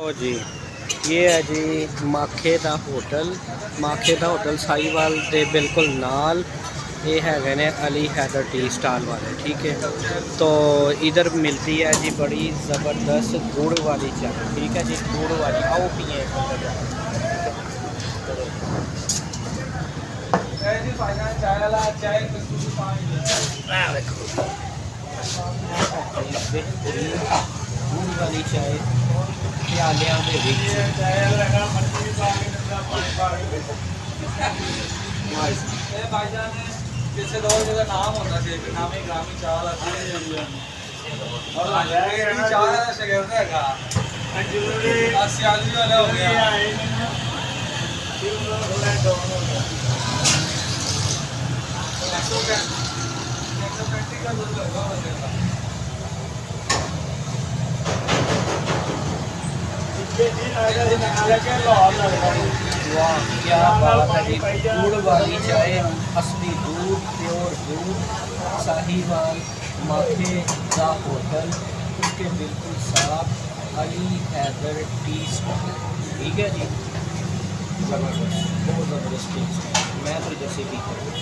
ओ जी, ये है जी माखे दा होटल। माखे दा होटल साहिवाल दे बिल्कुल नाल। ये है ने अली हैदर टी स्टाल वाले, ठीक है। तो इधर मिलती है जी बड़ी ज़बरदस्त गुड़ वाली चाय, ठीक है जी, गुड़ वाली। आओ पिए गुड़ वाली चाय प्यालियां दे विच। ਕਿਸੇ ਦੌਰ ਜਿਹਦਾ ਨਾਮ ਹੁੰਦਾ ਸੀ ਨਾਮੀ ਗ੍ਰਾਮੀ ਚਾਹ ਦਾ ਔਰ ਚਾਹ ਦਾ ਸ਼ਗਿਰਦ ਹੈਗਾ ਸਿਆਲੀ ਵਾਲਾ ਹੋ ਗਿਆ वाह क्या बात है जी, गुड़ वाली चाय, असली दूध, प्योर दूध, साहिवाल माथे का होटल, उसके बिल्कुल साथ अली हैदर टी स्टॉल, ठीक है जी। ज़बरदस्त, बहुत ज़बरदस्त टी स्टॉल। मैं तो जैसे भी करूँ